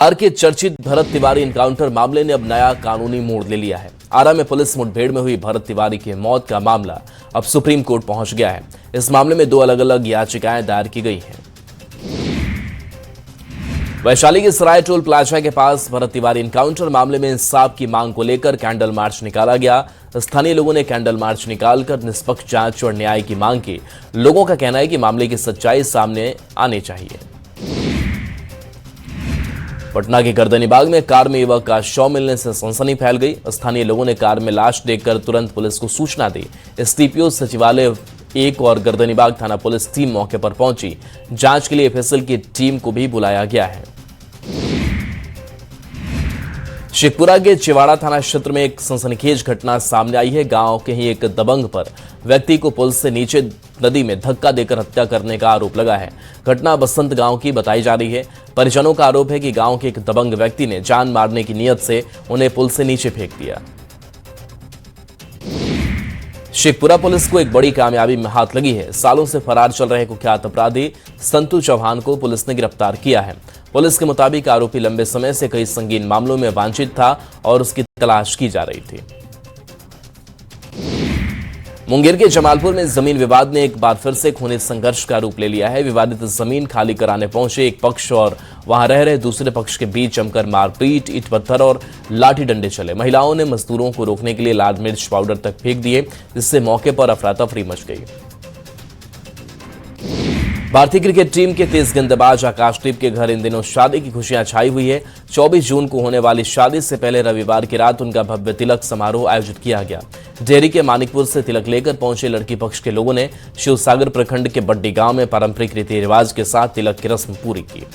Are के चर्चित Bharat Tiwari encounter मामले ने अब नया कानूनी मोड़ ले लिया है। आरा में पुलिस मुठभेड़ में हुई भरत तिवारी की मौत का मामला अब सुप्रीम कोर्ट पहुंच गया है। इस मामले में 2 अलग अलग याचिकाएं दायर की गई हैं। वैशाली के सराय टोल प्लाजा के पास भरत तिवारी एनकाउंटर मामले में इंसाफ की मांग को लेकर कैंडल मार्च निकाला गया। स्थानीय लोगों ने कैंडल मार्च निकालकर निष्पक्ष जांच और न्याय की मांग की। लोगों का कहना है कि मामले की सच्चाई सामने आनी चाहिए। पटना के गर्दनीबाग में कार में युवक का शव मिलने से सनसनी फैल गई। स्थानीय लोगों ने कार में लाश देखकर तुरंत पुलिस को सूचना दी। एसडीपीओ सचिवालय 1 और गर्दनीबाग थाना पुलिस टीम मौके पर पहुंची। जांच के लिए एफएसएल की टीम को भी बुलाया गया है। शेखपुरा के चिवाड़ा थाना क्षेत्र में एक सनसनीखेज घटना सामने आई है। गांव के ही एक दबंग पर व्यक्ति को पुल से नीचे नदी में धक्का देकर हत्या करने का आरोप लगा है। घटना बसंत गांव की बताई जा रही है। परिजनों का आरोप है कि गांव के एक दबंग व्यक्ति ने जान मारने की नीयत से उन्हें पुल से नीचे फेंक दिया। शेखपुरा पुलिस को एक बड़ी कामयाबी में हाथ लगी है। सालों से फरार चल रहे कुख्यात अपराधी संतु चौहान को पुलिस ने गिरफ्तार किया है। पुलिस के मुताबिक आरोपी लंबे समय से कई संगीन मामलों में वांछित था और उसकी तलाश की जा रही थी। मुंगेर के जमालपुर में जमीन विवाद ने एक बार फिर से खूनी संघर्ष का रूप ले लिया है। विवादित जमीन खाली कराने पहुंचे एक पक्ष और वहां रह रहे दूसरे पक्ष के बीच जमकर मारपीट, ईंट पत्थर और लाठी डंडे चले। महिलाओं ने मजदूरों को रोकने के लिए लाल मिर्च पाउडर तक फेंक दिए, जिससे मौके पर अफरा-तफरी मच गई। भारतीय क्रिकेट टीम के तेज गेंदबाज आकाशदीप के घर इन दिनों शादी की खुशियां छाई हुई है। 24 जून को होने वाली शादी से पहले रविवार की रात उनका भव्य तिलक समारोह आयोजित किया गया। डेहरी के मानिकपुर से तिलक लेकर पहुंचे लड़की पक्ष के लोगों ने शिवसागर प्रखंड के बड्डी गांव में पारंपरिक रीति रिवाज के साथ तिलक की रस्म पूरी की।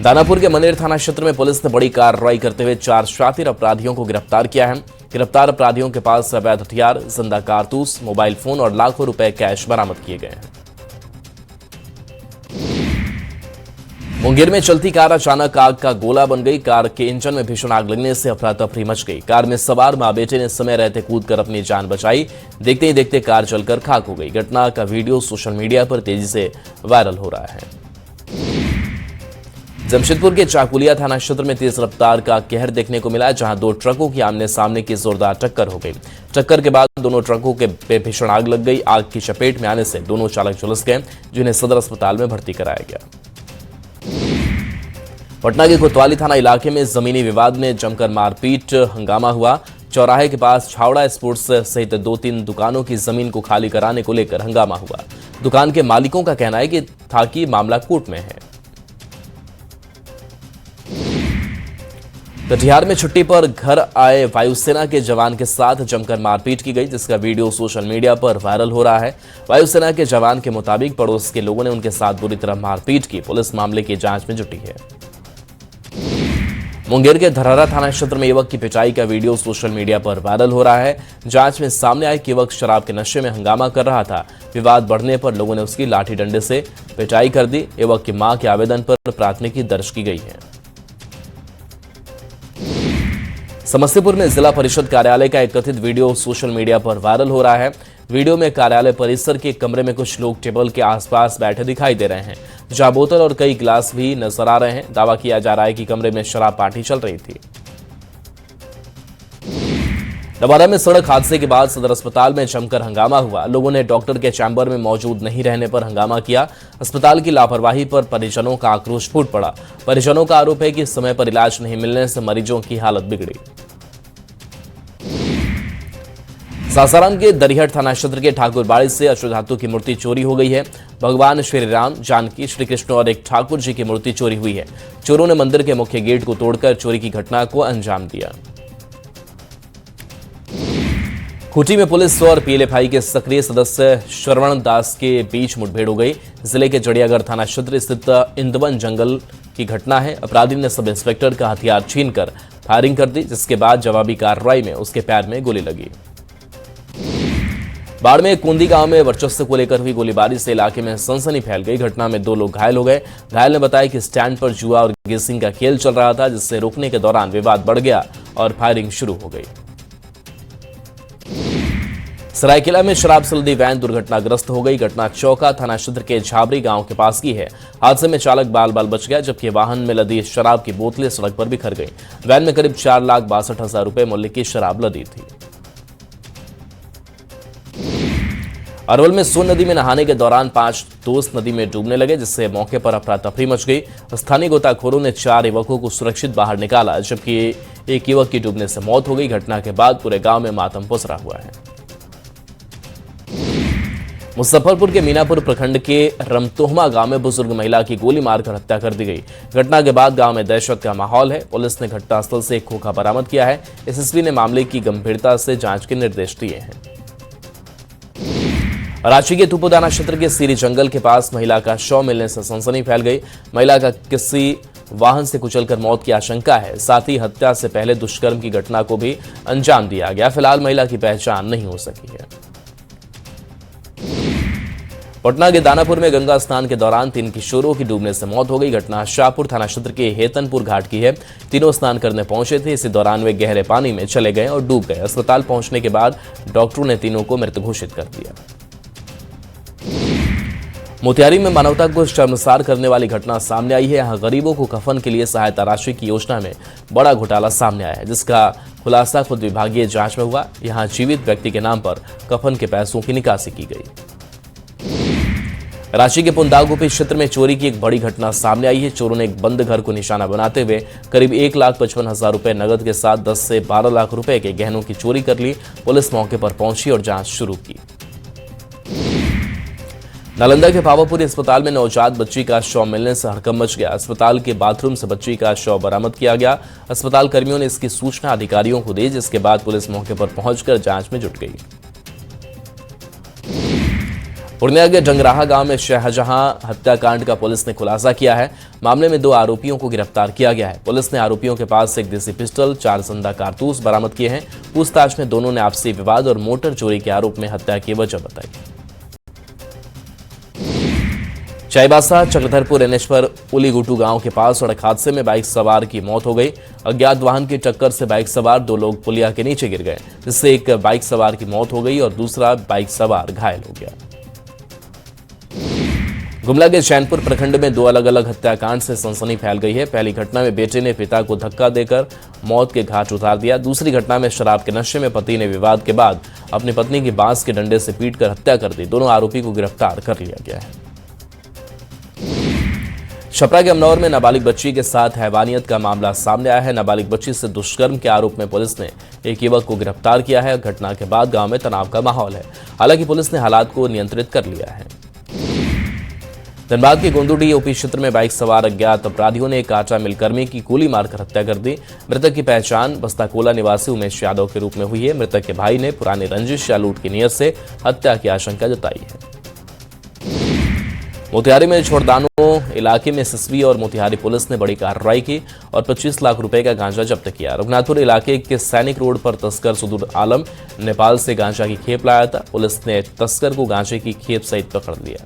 दानापुर के मनेर थाना क्षेत्र में पुलिस ने बड़ी कार्रवाई करते हुए 4 शातिर अपराधियों को गिरफ्तार किया है। गिरफ्तार अपराधियों के पास से अवैध हथियार, जिंदा कारतूस, मोबाइल फोन और लाखों रुपए कैश बरामद किए गए हैं। मुंगेर में चलती कार अचानक आग का गोला बन गई। कार के इंजन में भीषण आग लगने से अफरा-तफरी मच गई। कार में सवार मां बेटे ने समय रहते कूदकर अपनी जान बचाई। देखते ही देखते कार जलकर खाक हो गई। घटना का वीडियो सोशल मीडिया पर तेजी से वायरल हो रहा है। जमशेदपुर के चाकुलिया थाना क्षेत्र में तेज रफ्तार का कहर देखने को मिला, जहां 2 ट्रकों की आमने सामने की जोरदार टक्कर हो गई। टक्कर के बाद दोनों ट्रकों के पे भीषण आग लग गई। आग की चपेट में आने से दोनों चालक झुलस गए, जिन्हें सदर अस्पताल में भर्ती कराया गया। पटना के कोतवाली थाना इलाके में जमीनी विवाद में जमकर मारपीट हंगामा हुआ। चौराहे के पास छावड़ा स्पोर्ट्स सहित 2-3 दुकानों की जमीन को खाली कराने को लेकर हंगामा हुआ। दुकान के मालिकों का कहना है कि मामला कोर्ट में है। कटिहार में छुट्टी पर घर आए वायुसेना के जवान के साथ जमकर मारपीट की गई, जिसका वीडियो सोशल मीडिया पर वायरल हो रहा है। वायुसेना के जवान के मुताबिक पड़ोस के लोगों ने उनके साथ बुरी तरह मारपीट की। पुलिस मामले की जांच में जुटी है। मुंगेर के धरहरा थाना क्षेत्र में युवक की पिटाई का वीडियो सोशल मीडिया पर वायरल हो रहा है। जांच में सामने आया कि युवक शराब के नशे में हंगामा कर रहा था। विवाद बढ़ने पर लोगों ने उसकी लाठी डंडे से पिटाई कर दी। युवक की मां के आवेदन पर प्राथमिकी दर्ज की गई है। समस्तीपुर में जिला परिषद कार्यालय का एक कथित वीडियो सोशल मीडिया पर वायरल हो रहा है। वीडियो में कार्यालय परिसर के कमरे में कुछ लोग टेबल के आसपास बैठे दिखाई दे रहे हैं, जहां बोतल और कई गिलास भी नजर आ रहे हैं। दावा किया जा रहा है कि कमरे में शराब पार्टी चल रही थी। नवादा में सड़क हादसे के बाद सदर अस्पताल में जमकर हंगामा हुआ। लोगों ने डॉक्टर के चैम्बर में मौजूद नहीं रहने पर हंगामा किया। अस्पताल की लापरवाही पर परिजनों का आक्रोश फूट पड़ा। परिजनों का आरोप है कि समय पर इलाज नहीं मिलने से मरीजों की हालत बिगड़ी। सासाराम के दरिहट थाना क्षेत्र के ठाकुरबाड़ी से अश्वधातु की मूर्ति चोरी हो गई है। भगवान श्री राम, जानकी, श्री कृष्ण और एक ठाकुर जी की मूर्ति चोरी हुई है। चोरों ने मंदिर के मुख्य गेट को तोड़कर चोरी की घटना को अंजाम दिया। खूंटी में पुलिस और पीएलएफआई के सक्रिय सदस्य श्रवण दास के बीच मुठभेड़ हो गई। जिले के जड़ियागढ़ थाना क्षेत्र स्थित इंदवन जंगल की घटना है। अपराधी ने सब इंस्पेक्टर का हथियार छीनकर फायरिंग कर दी, जिसके बाद जवाबी कार्रवाई में उसके पैर में गोली लगी। बाढ़ में कुंदी गांव में वर्चस्व को लेकर हुई गोलीबारी से इलाके में सनसनी फैल गई। घटना में 2 लोग घायल हो गए। घायल ने बताया कि स्टैंड पर जुआ और गेसिंग का खेल चल रहा था, जिससे रोकने के दौरान विवाद बढ़ गया और फायरिंग शुरू हो गई। सरायकेला में शराब से लदी वैन दुर्घटनाग्रस्त हो गई। घटना चौका थाना क्षेत्र के झाबरी गांव के पास की है। हादसे में चालक बाल बाल बच गया, जबकि वाहन में लदी शराब की बोतलें सड़क पर बिखर गई। वैन में करीब 4,62,000 रुपए मूल्य की शराब लदी थी। अरवल में सोन नदी में नहाने के दौरान 5 दोस्त नदी में डूबने लगे, जिससे मौके पर अफरा तफरी मच गई। स्थानीय गोताखोरों ने 4 युवकों को सुरक्षित बाहर निकाला, जबकि एक युवक की डूबने से मौत हो गई। घटना के बाद पूरे गांव में मातम पसरा हुआ है। मुजफ्फरपुर के मीनापुर प्रखंड के रमतोहमा गांव में बुजुर्ग महिला की गोली मारकर हत्या कर दी गई। घटना के बाद गांव में दहशत का माहौल है। पुलिस ने घटनास्थल से एक खोखा बरामद किया है। एसएसपी ने मामले की गंभीरता से जांच के निर्देश दिए हैं। रांची के तुपुदाना क्षेत्र के सीरी जंगल के पास महिला का शव मिलने से सनसनी फैल गई। महिला का किसी वाहन से कुचलकर मौत की आशंका है। साथ ही हत्या से पहले दुष्कर्म की घटना को भी अंजाम दिया गया। फिलहाल महिला की पहचान नहीं हो सकी है। पटना के दानापुर में गंगा स्नान के दौरान 3 किशोरों की डूबने से मौत हो गई। घटना शाहपुर थाना क्षेत्र के हेतनपुर घाट की है। तीनों स्नान करने पहुंचे थे। इसी दौरान वे गहरे पानी में चले गए और डूब गए। अस्पताल पहुंचने के बाद डॉक्टरों ने तीनों को मृत घोषित कर दिया। मोतिहारी में मानवता को शर्मसार करने वाली घटना सामने आई है। यहां गरीबों को कफन के लिए सहायता राशि की योजना में बड़ा घोटाला सामने आया है, जिसका खुलासा खुद विभागीय जांच में हुआ। यहां जीवित व्यक्ति के नाम पर कफन के पैसों की निकासी की गई। रांची के पुंदागोपी क्षेत्र में चोरी की एक बड़ी घटना सामने आई है। चोरों ने एक बंद घर को निशाना बनाते हुए करीब 1,55,000 रुपए नगद के साथ 10 से 12 लाख रुपए के गहनों की चोरी कर ली। पुलिस मौके पर पहुंची और जांच शुरू की। नालंदा के पावापुरी अस्पताल में नवजात बच्ची का शव मिलने से हड़कंप मच गया। अस्पताल के बाथरूम से बच्ची का शव बरामद किया गया। अस्पताल कर्मियों ने इसकी सूचना अधिकारियों को दी, जिसके बाद पुलिस मौके पर पहुंचकर जांच में जुट गई। पूर्णिया के जंगराहा गांव में शाहजहां हत्याकांड का पुलिस ने खुलासा किया है। मामले में 2 आरोपियों को गिरफ्तार किया गया है। पुलिस ने आरोपियों के पास से एक देसी पिस्टल, 4 जिंदा कारतूस बरामद किए हैं। पूछताछ में दोनों ने आपसी विवाद और मोटर चोरी के आरोप में हत्या की वजह बताई। चाईबासा चक्रधरपुर एनएच पर उलीगुटू गांव के पास सड़क हादसे में बाइक सवार की मौत हो गई। अज्ञात वाहन की टक्कर से बाइक सवार 2 लोग पुलिया के नीचे गिर गए, जिससे एक बाइक सवार की मौत हो गई और दूसरा बाइक सवार घायल हो गया। गुमला के चैनपुर प्रखंड में 2 अलग अलग हत्याकांड से सनसनी फैल गई है। पहली घटना में बेटे ने पिता को धक्का देकर मौत के घाट उतार दिया। दूसरी घटना में शराब के नशे में पति ने विवाद के बाद अपनी पत्नी की बांस के डंडे से पीटकर हत्या कर दी। दोनों आरोपी को गिरफ्तार कर लिया गया है। छपरा के अमनौर में नाबालिग बच्ची के साथ हैवानियत का मामला सामने आया है। नाबालिग बच्ची से दुष्कर्म के आरोप में पुलिस ने एक युवक को गिरफ्तार किया है। घटना के बाद गांव में तनाव का माहौल है। हालांकि पुलिस ने हालात को नियंत्रित कर लिया है। धनबाद के गोंदुडी ओपी क्षेत्र में बाइक सवार अज्ञात अपराधियों ने एक आटा मिल कर्मी की गोली मारकर हत्या कर दी। मृतक की पहचान बस्ताकोला निवासी उमेश यादव के रूप में हुई है। मृतक के भाई ने पुरानी रंजिश या लूट की नीयत से हत्या की आशंका जताई है। मोतिहारी में छोड़दानो इलाके में एसएसबी और मोतिहारी पुलिस ने बड़ी कार्रवाई की और 25 लाख रुपए का गांजा जब्त किया। रघुनाथपुर इलाके के सैनिक रोड पर तस्कर सुदूर आलम नेपाल से गांजा की खेप लाया था। पुलिस ने तस्कर को गांजे की खेप सहित पकड़ लिया।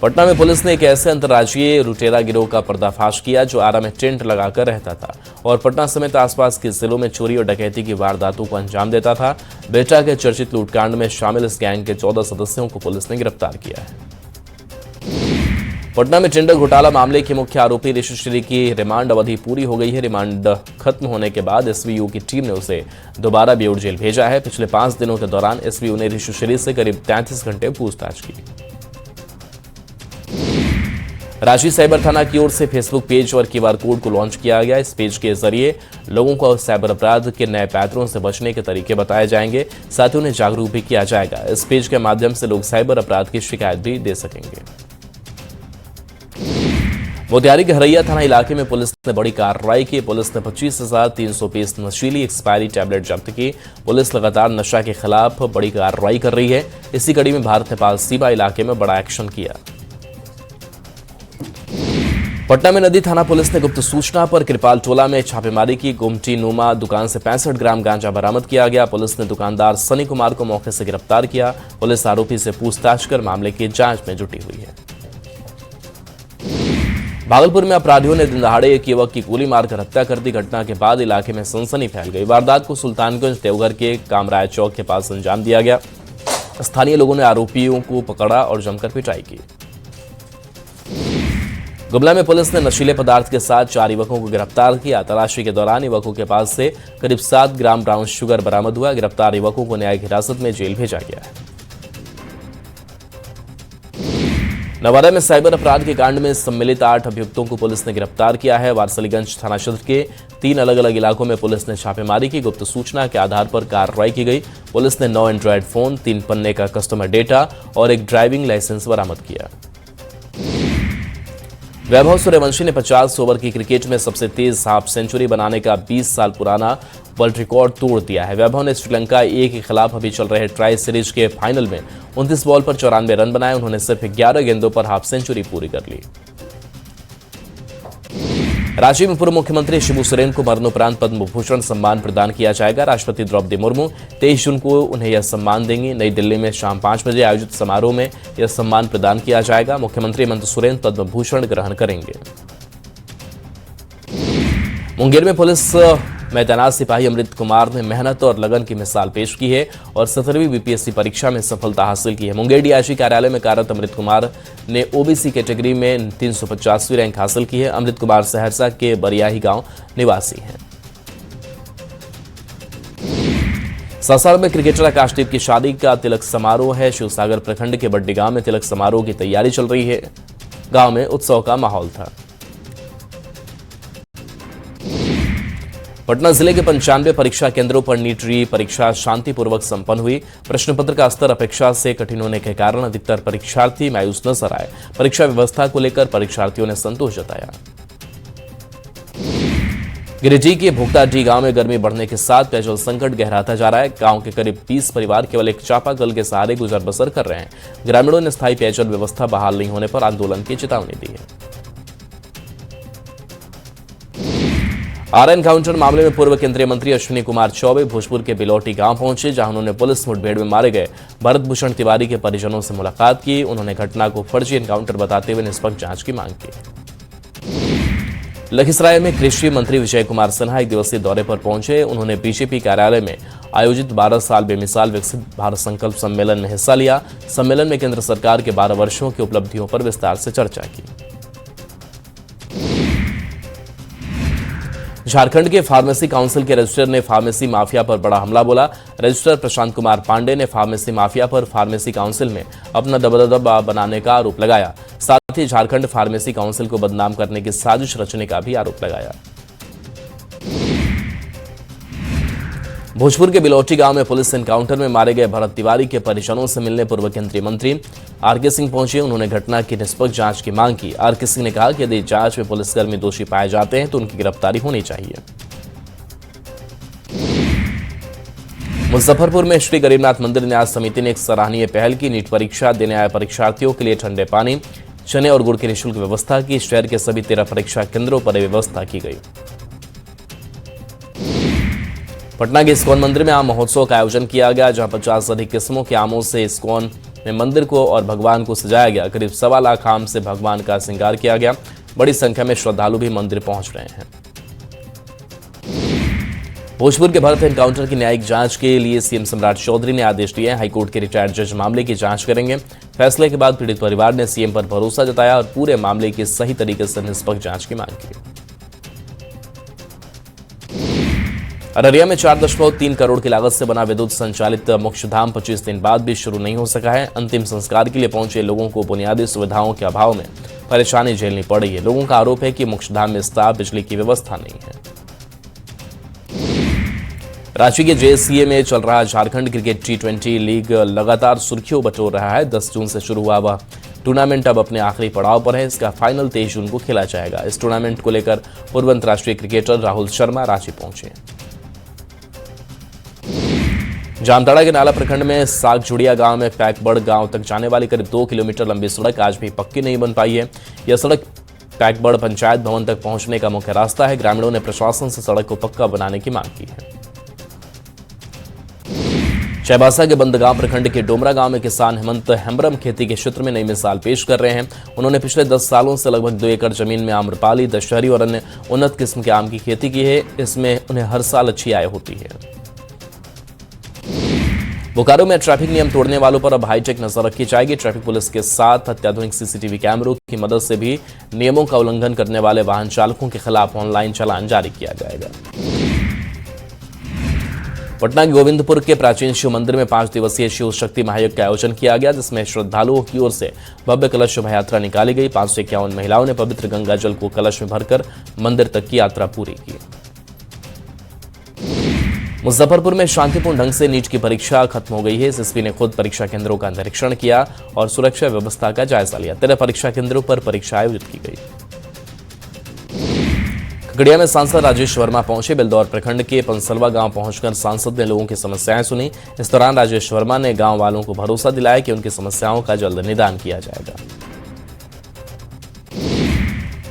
पटना में पुलिस ने एक ऐसे अंतर्राज्यीय लुटेरा गिरोह का पर्दाफाश किया जो आरा में टेंट लगाकर रहता था और पटना समेत आसपास के जिलों में चोरी और डकैती की वारदातों को अंजाम देता था। बेटा के चर्चित लूटकांड में शामिल इस गैंग के 14 सदस्यों को पुलिस ने गिरफ्तार किया है। पटना में टेंडर घोटाला मामले के मुख्य आरोपी ऋषिश्री की रिमांड अवधि पूरी हो गई है। रिमांड खत्म होने के बाद एसवीयू की टीम ने उसे दोबारा बेऊर जेल भेजा है। पिछले 5 दिनों के दौरान एसवीयू ने ऋषिश्री से करीब 33 घंटे पूछताछ की। रांची साइबर थाना की ओर से फेसबुक पेज और क्यूआर कोड को लॉन्च किया गया। इस पेज के जरिए लोगों को साइबर अपराध के नए पैटर्न से बचने के तरीके बताए जाएंगे, साथ ही उन्हें जागरूक भी किया जाएगा। इस पेज के माध्यम से लोग साइबर अपराध की शिकायत भी दे सकेंगे। मोतिहारी के हरैया थाना इलाके में पुलिस ने बड़ी कार्रवाई की। पुलिस ने 25,300 पीस नशीली एक्सपायरी टैबलेट जब्त की। पुलिस लगातार नशा के खिलाफ बड़ी कार्रवाई कर रही है। इसी कड़ी में भारत नेपाल सीमा इलाके में बड़ा एक्शन किया। पटना में नदी थाना पुलिस ने गुप्त सूचना पर कृपाल टोला में छापेमारी की। गुमटी नुमा दुकान से 65 ग्राम गांजा बरामद किया गया। पुलिस ने दुकानदार सनी कुमार को मौके से गिरफ्तार किया। पुलिस आरोपी से पूछताछ कर मामले की जांच में जुटी हुई है। भागलपुर में अपराधियों ने दिन दहाड़े एक युवक की गोली मारकर हत्या कर दी। घटना के बाद इलाके में सनसनी फैल गई। वारदात को सुल्तानगंज देवघर के कामराज चौक के पास अंजाम दिया गया। स्थानीय लोगों ने आरोपियों को पकड़ा और जमकर पिटाई की। गुमला में पुलिस ने नशीले पदार्थ के साथ 4 युवकों को गिरफ्तार किया। तलाशी के दौरान युवकों के पास से करीब 7 ग्राम ब्राउन शुगर बरामद हुआ। गिरफ्तार युवकों को न्यायिक हिरासत में जेल भेजा गया है। नवादा में साइबर अपराध के कांड में सम्मिलित 8 अभियुक्तों को पुलिस ने गिरफ्तार किया है। वारसलीगंज थाना क्षेत्र के 3 अलग अलग इलाकों में पुलिस ने छापेमारी की। गुप्त सूचना के आधार पर कार्रवाई की गई। पुलिस ने 9 एंड्रॉयड फोन, 3 पन्ने का कस्टमर डेटा और एक ड्राइविंग लाइसेंस बरामद किया। वैभव सूर्यवंशी ने 50 ओवर की क्रिकेट में सबसे तेज हाफ सेंचुरी बनाने का 20 साल पुराना वर्ल्ड रिकॉर्ड तोड़ दिया है। वैभव ने श्रीलंका ए के खिलाफ अभी चल रहे ट्राई सीरीज के फाइनल में 29 बॉल पर 94 रन बनाए। उन्होंने सिर्फ 11 गेंदों पर हाफ सेंचुरी पूरी कर ली। रांची में पूर्व मुख्यमंत्री शिबू सोरेन को मरणोपरांत पद्म भूषण सम्मान प्रदान किया जाएगा। राष्ट्रपति द्रौपदी मुर्मू 23 जून को उन्हें यह सम्मान देंगी। नई दिल्ली में शाम 5 बजे आयोजित समारोह में यह सम्मान प्रदान किया जाएगा। मुख्यमंत्री हेमंत सोरेन पद्म भूषण ग्रहण करेंगे। मुंगेर में पुलिस में तैनात सिपाही अमृत कुमार ने मेहनत और लगन की मिसाल पेश की है और 17वीं बीपीएससी परीक्षा में सफलता हासिल की है। मुंगेर डीआईजी कार्यालय में कार्यरत अमृत कुमार ने ओबीसी कैटेगरी में 350वीं रैंक हासिल की है। अमृत कुमार सहरसा के बरियाही गांव निवासी हैं। सासार में क्रिकेटर आकाशदीप की शादी का तिलक समारोह है। शिवसागर प्रखंड के बड्डी गांव में तिलक समारोह की तैयारी चल रही है। गांव में उत्सव का माहौल था। पटना जिले के 95 परीक्षा केंद्रों पर नीट री परीक्षा शांतिपूर्वक संपन्न हुई। प्रश्न पत्र का स्तर अपेक्षा से कठिन होने के कारण अधिकतर परीक्षार्थी मायूस नजर आए। परीक्षा व्यवस्था को लेकर परीक्षार्थियों ने संतोष जताया। गिरिडीह के भुगताडीह गांव में गर्मी बढ़ने के साथ पेयजल संकट गहराता जा रहा है। गांव के करीब 20 परिवार केवल एक चापाकल के सहारे गुजर बसर कर रहे हैं। ग्रामीणों ने स्थायी पेयजल व्यवस्था बहाल नहीं होने पर आंदोलन की चेतावनी दी है। आरएन काउंटर मामले में पूर्व केंद्रीय मंत्री अश्विनी कुमार चौबे भोजपुर के बिलौटी गांव पहुंचे, जहां उन्होंने पुलिस मुठभेड़ में मारे गए भरत भूषण तिवारी के परिजनों से मुलाकात की। उन्होंने घटना को फर्जी एनकाउंटर बताते हुए निष्पक्ष जांच की मांग की। लखीसराय में कृषि मंत्री विजय कुमार सिन्हा 1 दिवसीय दौरे पर पहुंचे। उन्होंने बीजेपी कार्यालय में आयोजित 12 साल बेमिसाल विकसित भारत संकल्प सम्मेलन में हिस्सा लिया। सम्मेलन में केंद्र सरकार के 12 वर्षों की उपलब्धियों पर विस्तार से चर्चा की। झारखंड के फार्मेसी काउंसिल के रजिस्ट्रार ने फार्मेसी माफिया पर बड़ा हमला बोला। रजिस्ट्रार प्रशांत कुमार पांडे ने फार्मेसी माफिया पर फार्मेसी काउंसिल में अपना दबदबा बनाने का आरोप लगाया। साथ ही झारखंड फार्मेसी काउंसिल को बदनाम करने की साजिश रचने का भी आरोप लगाया। भोजपुर के बिलौटी गांव में पुलिस एनकाउंटर में मारे गए भरत तिवारी के परिजनों से मिलने पूर्व केंद्रीय मंत्री आरके सिंह पहुंचे। उन्होंने घटना की निष्पक्ष जांच की मांग की। आरके सिंह ने कहा कि यदि जांच में पुलिसकर्मी दोषी पाए जाते हैं तो उनकी गिरफ्तारी होनी चाहिए। मुजफ्फरपुर में श्री गरीबनाथ मंदिर न्यास समिति ने एक सराहनीय पहल की। नीट परीक्षा देने आए परीक्षार्थियों के लिए ठंडे पानी, चने और गुड़ की निःशुल्क व्यवस्था की। शहर के सभी 13 परीक्षा केंद्रों पर यह व्यवस्था की गई। पटना के इस्कॉन मंदिर में आम महोत्सव का आयोजन किया गया, जहां 50 से अधिक किस्मों के आमों से इस्कॉन में मंदिर को और भगवान को सजाया गया। करीब 1.25 लाख आम से भगवान का श्रृंगार किया गया। बड़ी संख्या में श्रद्धालु भी मंदिर पहुंच रहे हैं। भोजपुर के भरत एनकाउंटर की न्यायिक जांच के लिए सीएम सम्राट चौधरी ने आदेश दिए। हाईकोर्ट के रिटायर्ड जज मामले की जांच करेंगे। फैसले के बाद पीड़ित परिवार ने सीएम पर भरोसा जताया और पूरे मामले की सही तरीके से निष्पक्ष जांच की मांग की। अररिया में 4.3 करोड़ की लागत से बना विद्युत संचालित मोक्षधाम 25 दिन बाद भी शुरू नहीं हो सका है। अंतिम संस्कार के लिए पहुंचे लोगों को बुनियादी सुविधाओं के अभाव में परेशानी झेलनी पड़ रही है। लोगों का आरोप है कि मोक्षधाम में स्टाफ बिजली की व्यवस्था नहीं है। रांची के जेएससीए में चल रहा झारखंड क्रिकेट T20 लीग लगातार सुर्खियों बटोर रहा है। 10 जून से शुरू हुआ वह टूर्नामेंट अब अपने आखिरी पड़ाव पर है। इसका फाइनल 23 जून को खेला जाएगा। इस टूर्नामेंट को लेकर पूर्व अंतर्राष्ट्रीय क्रिकेटर राहुल शर्मा रांची पहुंचे। जामताड़ा के नाला प्रखंड में सागजुड़िया गांव में पैकबड़ गांव तक जाने वाली करीब 2 किलोमीटर लंबी सड़क आज भी पक्की नहीं बन पाई है। यह सड़क पैकबड़ पंचायत भवन तक पहुंचने का मुख्य रास्ता है। ग्रामीणों ने प्रशासन से सड़क को पक्का बनाने की मांग की है। चाईबासा के बंदगांव प्रखंड के डोमरा गांव में किसान हेमंत हेम्ब्रम खेती के क्षेत्र में नई मिसाल पेश कर रहे हैं। उन्होंने पिछले 10 सालों से लगभग 2 एकड़ जमीन में आम्रपाली, दशहरी और अन्य उन्नत किस्म के आम की खेती की है। इसमें उन्हें हर साल अच्छी आय होती है। बोकारो में ट्रैफिक नियम तोड़ने वालों पर अब हाईटेक नजर रखी जाएगी। ट्रैफिक पुलिस के साथ अत्याधुनिक सीसीटीवी कैमरों की मदद से भी नियमों का उल्लंघन करने वाले वाहन चालकों के खिलाफ ऑनलाइन चालान जारी किया जाएगा। पटना के गोविंदपुर के प्राचीन शिव मंदिर में 5 दिवसीय शिव शक्ति महायज्ञ का आयोजन किया गया, जिसमें श्रद्धालुओं की ओर से भव्य कलश शोभा यात्रा निकाली गई। 551 महिलाओं ने पवित्र गंगा जल को कलश में भरकर मंदिर तक की यात्रा पूरी की। मुजफ्फरपुर में शांतिपूर्ण ढंग से नीट की परीक्षा खत्म हो गई है। एसएसपी ने खुद परीक्षा केंद्रों का निरीक्षण किया और सुरक्षा व्यवस्था का जायजा लिया। 13 परीक्षा केंद्रों पर परीक्षा आयोजित की गई। खगड़िया में सांसद राजेश वर्मा पहुंचे। बेलदौर प्रखंड के पंसलवा गांव पहुंचकर सांसद ने लोगों की समस्याएं सुनी। इस दौरान राजेश वर्मा ने गांव वालों को भरोसा दिलाया कि उनकी समस्याओं का जल्द निदान किया जाएगा।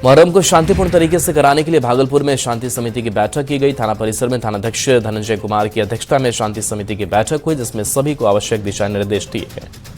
मुहर्रम को शांतिपूर्ण तरीके से कराने के लिए भागलपुर में शांति समिति की बैठक की गई। थाना परिसर में थानाध्यक्ष धनंजय कुमार की अध्यक्षता में शांति समिति की बैठक हुई, जिसमें सभी को आवश्यक दिशा निर्देश दिए गए।